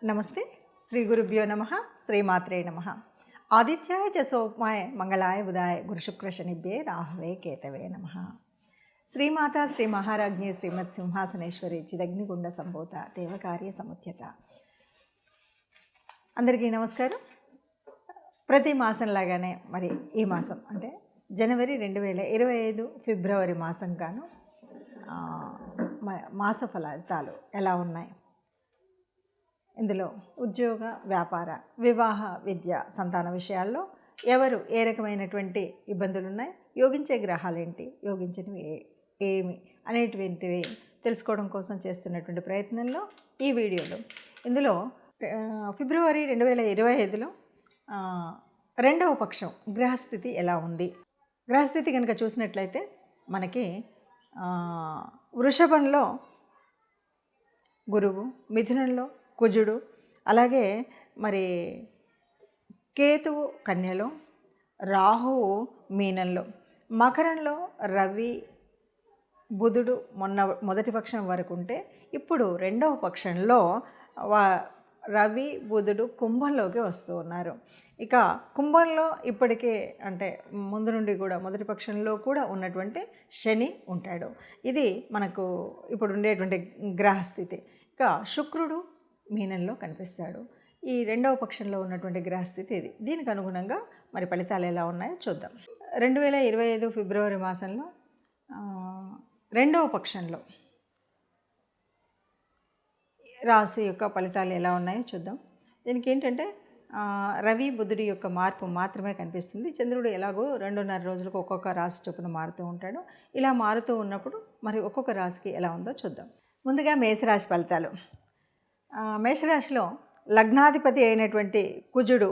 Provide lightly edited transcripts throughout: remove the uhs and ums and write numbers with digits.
నమస్తే. శ్రీ గురుభ్యో నమ. శ్రీమాత్రే నమ. ఆదిత్యాయ చ సోమాయ మంగళాయ బుధాయ గురుశుక్ర శనిభ్యే రాహవే కేతవే నమ. శ్రీమాత శ్రీ మహారాజ్ఞి శ్రీమత్ సింహాసనేశ్వరి చిదగ్నిగుండ సంభూత దేవకార్య సముద్యత. అందరికీ నమస్కారం. ప్రతి మాసంలాగానే మరి ఈ మాసం అంటే జనవరి 2025 ఫిబ్రవరి మాసం గాను మాస ఫలితాలు ఎలా ఉన్నాయి, ఇందులో ఉద్యోగ, వ్యాపార, వివాహ, విద్య, సంతాన విషయాల్లో ఎవరు ఏ రకమైనటువంటి ఇబ్బందులు ఉన్నాయి, యోగించే గ్రహాలు ఏంటి, యోగించినవి ఏమి అనేటువంటివి తెలుసుకోవడం కోసం చేస్తున్నటువంటి ప్రయత్నంలో ఈ వీడియోలో ఇందులో ఫిబ్రవరి 2025లో రెండవ పక్షం గ్రహస్థితి ఎలా ఉంది. గ్రహస్థితి కనుక చూసినట్లయితే మనకి వృషభంలో గురువు, మిథునంలో కుజుడు, అలాగే మరి కేతువు కన్యలో, రాహువు మీనంలో, మకరంలో రవి బుధుడు మొదటి పక్షం వరకు ఉంటే ఇప్పుడు రెండవ పక్షంలో రవి బుధుడు కుంభంలోకి వస్తూ ఉన్నారు. ఇక కుంభంలో ఇప్పటికే అంటే ముందు నుండి కూడా మొదటి పక్షంలో కూడా ఉన్నటువంటి శని ఉంటాడు. ఇది మనకు ఇప్పుడు ఉండేటువంటి గ్రహస్థితి. ఇక శుక్రుడు మీనంలో కనిపిస్తాడు. ఈ రెండవ పక్షంలో ఉన్నటువంటి గ్రహస్థితి ఇది. దీనికి అనుగుణంగా మరి ఫలితాలు ఎలా ఉన్నాయో చూద్దాం. 2025 ఫిబ్రవరి మాసంలో రెండవ పక్షంలో రాశి యొక్క ఫలితాలు ఎలా ఉన్నాయో చూద్దాం. దీనికి ఏంటంటే రవి బుధుడి యొక్క మార్పు మాత్రమే కనిపిస్తుంది. చంద్రుడు ఎలాగో 2.5 రోజులకు ఒక్కొక్క రాశి చొప్పున మారుతూ ఉంటాడు. ఇలా మారుతూ ఉన్నప్పుడు మరి ఒక్కొక్క రాశికి ఎలా ఉందో చూద్దాం. ముందుగా మేషరాశి ఫలితాలు. మేషరాశిలో లగ్నాధిపతి అయినటువంటి కుజుడు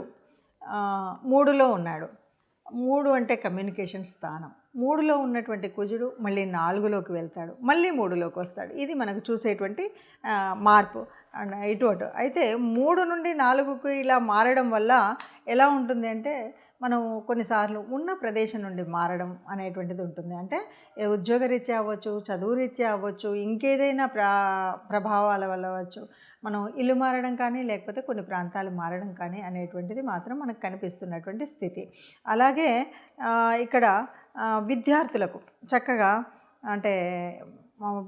3లో ఉన్నాడు. 3 అంటే కమ్యూనికేషన్ స్థానం. 3లో ఉన్నటువంటి కుజుడు మళ్ళీ 4లోకి వెళ్తాడు, మళ్ళీ 3లోకి వస్తాడు. ఇది మనకు చూసేటువంటి మార్పు ఇటు అటు. అయితే 3 నుండి 4కు ఇలా మారడం వల్ల ఎలా ఉంటుంది అంటే మనం కొన్నిసార్లు ఉన్న ప్రదేశం నుండి మారడం అనేటువంటిది ఉంటుంది. అంటే ఉద్యోగరీత్యా అవ్వచ్చు, చదువు రీత్యా అవ్వచ్చు, ఇంకేదైనా ప్రభావాల వల్ల అవ్వచ్చు, మనం ఇల్లు మారడం కానీ లేకపోతే కొన్ని ప్రాంతాలు మారడం కానీ అనేటువంటిది మాత్రం మనకు కనిపిస్తున్నటువంటి స్థితి. అలాగే ఇక్కడ విద్యార్థులకు చక్కగా అంటే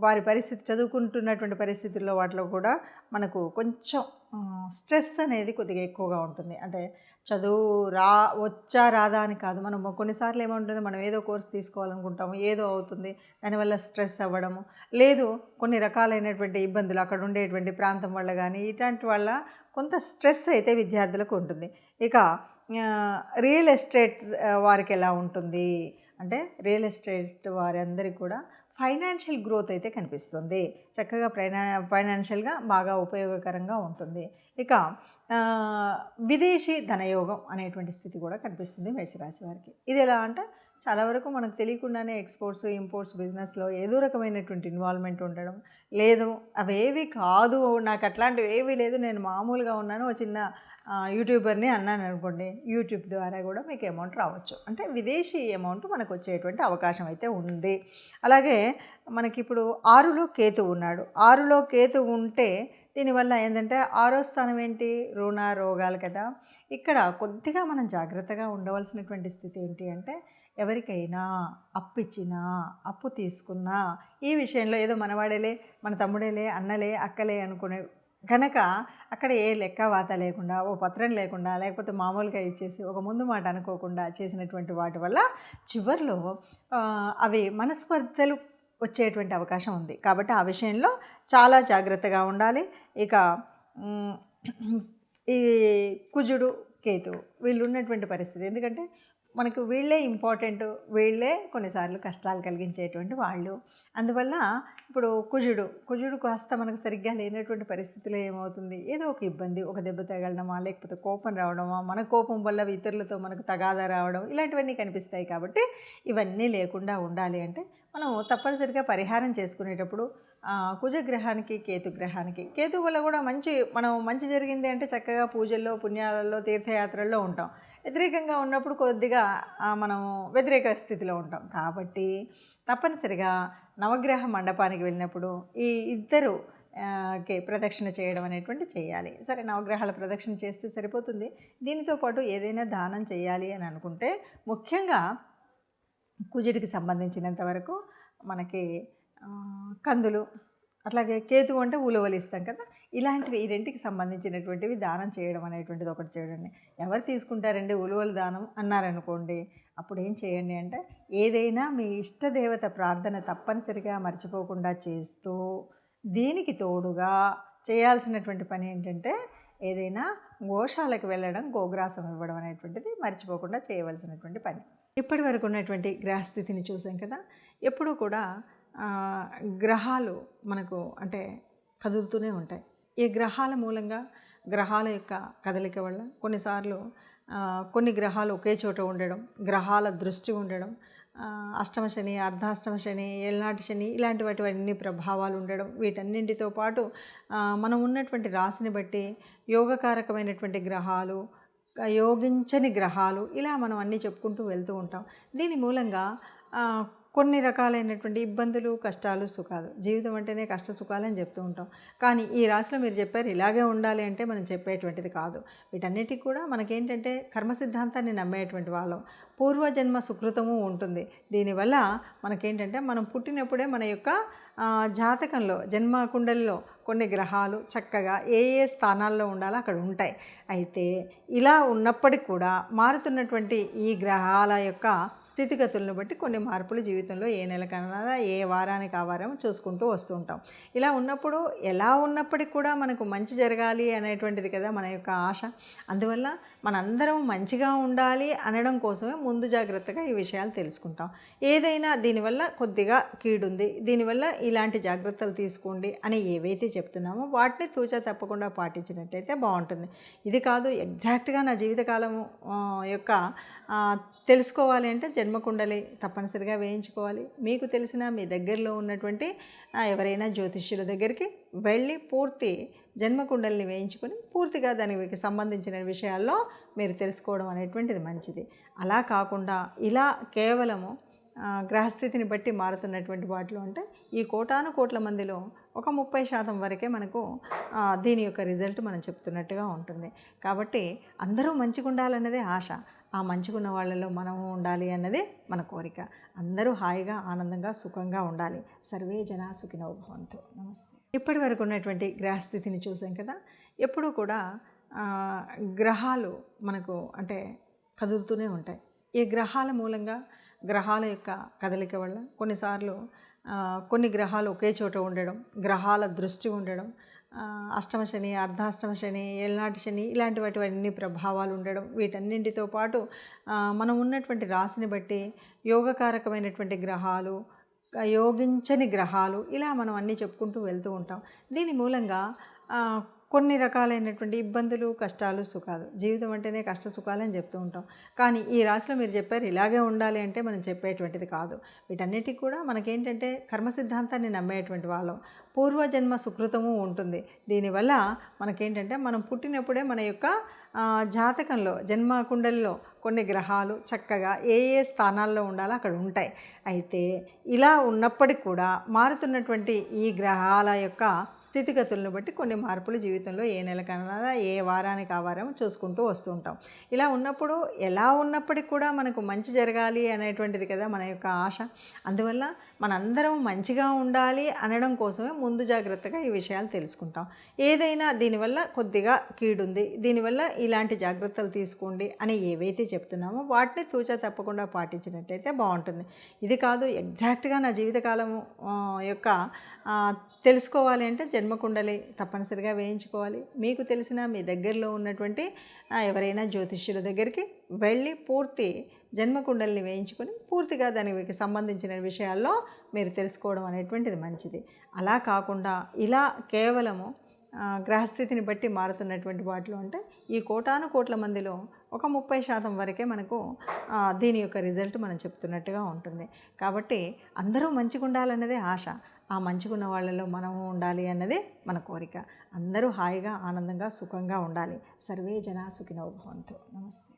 వారి పరిస్థితి చదువుకుంటున్నటువంటి పరిస్థితుల్లో వాటిలో కూడా మనకు కొంచెం స్ట్రెస్ అనేది కొద్దిగా ఎక్కువగా ఉంటుంది. అంటే చదువు వచ్చా రాదా అని కాదు, మనం కొన్నిసార్లు ఏముంటుంది, మనం ఏదో కోర్స్ తీసుకోవాలనుకుంటాము, ఏదో అవుతుంది, దానివల్ల స్ట్రెస్ అవ్వడము, లేదు కొన్ని రకాలైనటువంటి ఇబ్బందులు అక్కడ ఉండేటువంటి ప్రాంతం వల్ల కానీ ఇట్లాంటి వల్ల కొంత స్ట్రెస్ అయితే విద్యార్థులకు ఉంటుంది. ఇక రియల్ ఎస్టేట్ వారికి ఎలా ఉంటుంది అంటే రియల్ ఎస్టేట్ వారందరికీ కూడా ఫైనాన్షియల్ గ్రోత్ అయితే కనిపిస్తుంది. చక్కగా ఫైనాన్షియల్గా బాగా ఉపయోగకరంగా ఉంటుంది. ఇక విదేశీ ధనయోగం అనేటువంటి స్థితి కూడా కనిపిస్తుంది మేషరాశి వారికి. ఇది ఎలా అంటే చాలా వరకు మనకు తెలియకుండానే ఎక్స్పోర్ట్స్ ఇంపోర్ట్స్ బిజినెస్లో ఏదో రకమైనటువంటి ఇన్వాల్వ్మెంట్ ఉండడం, లేదు అవేవి కాదు, నాకు అట్లాంటివి ఏవీ లేదు, నేను మామూలుగా ఉన్నాను, ఒక చిన్న యూట్యూబర్ని అన్నాను అనుకోండి, యూట్యూబ్ ద్వారా కూడా మీకు అమౌంట్ రావచ్చు. అంటే విదేశీ అమౌంట్ మనకు వచ్చేటువంటి అవకాశం అయితే ఉంది. అలాగే మనకి ఇప్పుడు 6లో కేతు ఉన్నాడు. 6లో కేతు ఉంటే దీనివల్ల ఏంటంటే 6వ స్థానం ఏంటి, రుణ రోగాలు కదా. ఇక్కడ కొద్దిగా మనం జాగ్రత్తగా ఉండవలసినటువంటి స్థితి ఏంటి అంటే ఎవరికైనా అప్పిచ్చినా అప్పు తీసుకున్నా ఈ విషయంలో ఏదో మనవాడేలే, మన తమ్ముడేలే, అన్నలే, అక్కలే అనుకునే కనుక అక్కడ ఏ లెక్క వాత లేకుండా, ఓ పత్రం లేకుండా, లేకపోతే మామూలుగా ఇచ్చేసి ఒక ముందు మాట అనుకోకుండా చేసినటువంటి వాటి వల్ల చివరిలో అవి మనస్పర్ధలు వచ్చేటువంటి అవకాశం ఉంది. కాబట్టి ఆ విషయంలో చాలా జాగ్రత్తగా ఉండాలి. ఇక ఈ కుజుడు కేతు వీళ్ళు ఉన్నటువంటి పరిస్థితి, ఎందుకంటే మనకు వీళ్ళే ఇంపార్టెంట్, వీళ్ళే కొన్నిసార్లు కష్టాలు కలిగించేటువంటి వాళ్ళు. అందువల్ల ఇప్పుడు కుజుడు కాస్త మనకు సరిగ్గా లేనటువంటి పరిస్థితిలో ఏమవుతుంది, ఏదో ఒక ఇబ్బంది, ఒక దెబ్బ తగలడమా, లేకపోతే కోపం రావడమా, మన కోపం వల్ల ఇతరులతో మనకు తగాదా రావడం, ఇలాంటివన్నీ కనిపిస్తాయి. కాబట్టి ఇవన్నీ లేకుండా ఉండాలి అంటే మనం తప్పనిసరిగా పరిహారం చేసుకునేటప్పుడు కుజగ్రహానికి కేతుగ్రహానికి, కేతు వల్ల కూడా మనం మంచి జరిగింది అంటే చక్కగా పూజల్లో పుణ్యాలలో తీర్థయాత్రల్లో ఉంటాం. వ్యతిరేకంగా ఉన్నప్పుడు కొద్దిగా మనం వ్యతిరేక స్థితిలో ఉంటాం. కాబట్టి తప్పనిసరిగా నవగ్రహ మండపానికి వెళ్ళినప్పుడు ఈ ఇద్దరు ప్రదక్షిణ చేయడం అనేటువంటి చేయాలి. సరే, నవగ్రహాల ప్రదక్షిణ చేస్తే సరిపోతుంది. దీనితో పాటు ఏదైనా దానం చేయాలి అని అనుకుంటే ముఖ్యంగా కుజుడికి సంబంధించినంత వరకు మనకి కందులు, అట్లాగే కేతువు అంటే ఉలువలు ఇస్తాం కదా, ఇలాంటివి ఈ రెంటికి సంబంధించినటువంటివి దానం చేయడం అనేటువంటిది ఒకటి చేయండి. ఎవరు తీసుకుంటారండి ఉలువలు దానం అన్నారనుకోండి, అప్పుడు ఏం చేయండి అంటే ఏదైనా మీ ఇష్టదేవత ప్రార్థన తప్పనిసరిగా మర్చిపోకుండా చేస్తూ, దీనికి తోడుగా చేయాల్సినటువంటి పని ఏంటంటే ఏదైనా గోశాలకు వెళ్ళడం, గోగ్రాసం ఇవ్వడం అనేటువంటిది మర్చిపోకుండా చేయవలసినటువంటి పని. ఇప్పటి వరకు ఉన్నటువంటి గ్రహస్థితిని చూసాం కదా. ఎప్పుడూ కూడా గ్రహాలు మనకు అంటే కదులుతూనే ఉంటాయి. ఈ గ్రహాల మూలంగా, గ్రహాల యొక్క కదలిక వల్ల కొన్నిసార్లు కొన్ని గ్రహాలు ఒకే చోట ఉండడం, గ్రహాల దృష్టి ఉండడం, అష్టమ శని, అర్ధాష్టమ శని, ఏళ్ళనాటి శని, ఇలాంటి వాటివన్నీ ప్రభావాలు ఉండడం, వీటన్నింటితో పాటు మనం ఉన్నటువంటి రాశిని బట్టి యోగకారకమైనటువంటి గ్రహాలు, యోగించని గ్రహాలు, ఇలా మనం అన్నీ చెప్పుకుంటూ వెళ్తూ ఉంటాం. దీని మూలంగా కొన్ని రకాలైనటువంటి ఇబ్బందులు, కష్టాలు, సుఖాలు, జీవితం అంటేనే కష్ట సుఖాలని చెప్తూ ఉంటాం. కానీ ఈ రాశిలో మీరు చెప్పారు ఇలాగే ఉండాలి అంటే మనం చెప్పేటువంటిది కాదు. వీటన్నిటికి కూడా మనకేంటంటే కర్మ సిద్ధాంతాన్ని నమ్మేటువంటి వాళ్ళం, పూర్వజన్మ సుకృతము ఉంటుంది. దీనివల్ల మనకేంటంటే మనం పుట్టినప్పుడే మన యొక్క జాతకంలో, జన్మ కుండలిలో కొన్ని గ్రహాలు చక్కగా ఏ ఏ స్థానాల్లో ఉండాలో అక్కడ ఉంటాయి. అయితే ఇలా ఉన్నప్పటికీ కూడా మారుతున్నటువంటి ఈ గ్రహాల యొక్క స్థితిగతులను బట్టి కొన్ని మార్పులు జీవితంలో ఏ నెలకన్నా, ఏ వారానికి ఆ వారం చూసుకుంటూ వస్తూ ఉంటాం. ఇలా ఉన్నప్పుడు ఎలా ఉన్నప్పటికీ కూడా మనకు మంచి జరగాలి అనేటువంటిది కదా మన యొక్క ఆశ. అందువల్ల మనందరం మంచిగా ఉండాలి అనడం కోసమే ముందు జాగ్రత్తగా ఈ విషయాలు తెలుసుకుంటాం. ఏదైనా దీనివల్ల కొద్దిగా కీడుంది, దీనివల్ల ఇలాంటి జాగ్రత్తలు తీసుకోండి అని ఏవైతే చెప్తున్నామో వాటిని తూచా తప్పకుండా పాటించినట్లయితే బాగుంటుంది. ఇది కాదు ఎగ్జాక్ట్గా నా జీవితకాలం యొక్క తెలుసుకోవాలి అంటే జన్మకుండలి తప్పనిసరిగా వేయించుకోవాలి. మీకు తెలిసిన మీ దగ్గరలో ఉన్నటువంటి ఎవరైనా జ్యోతిష్యుల దగ్గరికి వెళ్ళి పూర్తి జన్మకుండలిని వేయించుకొని పూర్తిగా దానికి సంబంధించిన విషయాల్లో మీరు తెలుసుకోవడం అనేటువంటిది మంచిది. అలా కాకుండా ఇలా కేవలము గ్రహస్థితిని బట్టి మారుతున్నటువంటి వాటిలో అంటే ఈ కోటాను కోట్ల మందిలో ఒక 30% వరకే మనకు దీని యొక్క రిజల్ట్ మనం చెప్తున్నట్టుగా ఉంటుంది. కాబట్టి అందరూ మంచిగా ఉండాలన్నదే ఆశ. ఆ మంచిగున్న వాళ్ళలో మనము ఉండాలి అన్నదే మన కోరిక. అందరూ హాయిగా, ఆనందంగా, సుఖంగా ఉండాలి. సర్వే జనా సుఖినో భవంతు. నమస్తే. ఇప్పటి వరకు ఉన్నటువంటి గ్రహస్థితిని చూసాం కదా. ఎప్పుడూ కూడా గ్రహాలు మనకు అంటే కదులుతూనే ఉంటాయి. ఈ గ్రహాల మూలంగా, గ్రహాల యొక్క కదలిక వల్ల కొన్నిసార్లు కొన్ని గ్రహాలు ఒకే చోట ఉండడం, గ్రహాల దృష్టి ఉండడం, అష్టమ శని, అర్ధాష్టమ శని, ఏళ్ళనాటి శని, ఇలాంటి వాటివన్నీ ప్రభావాలు ఉండడం, వీటన్నింటితో పాటు మనం ఉన్నటువంటి రాశిని బట్టి యోగకారకమైనటువంటి గ్రహాలు, యోగించని గ్రహాలు, ఇలా మనం అన్నీ చెప్పుకుంటూ వెళ్తూ ఉంటాం. దీని మూలంగా కొన్ని రకాలైనటువంటి ఇబ్బందులు, కష్టాలు, సుఖాలు, జీవితం అంటేనే కష్ట సుఖాలని చెప్తూ ఉంటాం. కానీ ఈ రాశిలో మీరు చెప్పారు ఇలాగే ఉండాలి అంటే మనం చెప్పేటువంటిది కాదు. వీటన్నిటికి కూడా మనకేంటంటే కర్మ సిద్ధాంతాన్ని నమ్మేటువంటి వాళ్ళం, పూర్వజన్మ సుకృతము ఉంటుంది. దీనివల్ల మనకేంటంటే మనం పుట్టినప్పుడే మన యొక్క జాతకంలో, జన్మ కుండలిలో కొన్ని గ్రహాలు చక్కగా ఏ ఏ స్థానాల్లో ఉండాలో అక్కడ ఉంటాయి. అయితే ఇలా ఉన్నప్పటికీ కూడా మారుతున్నటువంటి ఈ గ్రహాల యొక్క స్థితిగతులను బట్టి కొన్ని మార్పులు జీవితంలో ఏ నెలకన్నా, ఏ వారానికి ఆ వారం చూసుకుంటూ వస్తూ ఉంటాం. ఇలా ఉన్నప్పుడు ఎలా ఉన్నప్పటికీ కూడా మనకు మంచి జరగాలి అనేటువంటిది కదా మన యొక్క ఆశ. అందువల్ల మనందరం మంచిగా ఉండాలి అనడం కోసమే ముందు జాగ్రత్తగా ఈ విషయాలు తెలుసుకుంటాం. ఏదైనా దీనివల్ల కొద్దిగా కీడుంది, దీనివల్ల ఇలాంటి జాగ్రత్తలు తీసుకోండి అని ఏవైతే చెప్తున్నామో వాటిని తూచా తప్పకుండా పాటించినట్టయితే బాగుంటుంది. ఇది కాదు ఎగ్జాక్ట్గా నా జీవితకాలం యొక్క తెలుసుకోవాలి అంటే జన్మకుండలి తప్పనిసరిగా వేయించుకోవాలి. మీకు తెలిసిన మీ దగ్గరలో ఉన్నటువంటి ఎవరైనా జ్యోతిష్యుల దగ్గరికి వెళ్ళి పూర్తి జన్మకుండలిని వేయించుకొని పూర్తిగా దానికి సంబంధించిన విషయాల్లో మీరు తెలుసుకోవడం అనేటువంటిది మంచిది. అలా కాకుండా ఇలా కేవలము గ్రహస్థితిని బట్టి మారుతున్నటువంటి వాటిలో అంటే ఈ కోటాను కోట్ల మందిలో ఒక 30% వరకే మనకు దీని యొక్క రిజల్ట్ మనం చెప్తున్నట్టుగా ఉంటుంది. కాబట్టి అందరూ మంచిగా ఉండాలన్నదే ఆశ. ఆ మంచిగున్న వాళ్ళలో మనము ఉండాలి అన్నదే మన కోరిక. అందరూ హాయిగా, ఆనందంగా, సుఖంగా ఉండాలి. సర్వే జనా సుఖినో భవంతు. నమస్తే.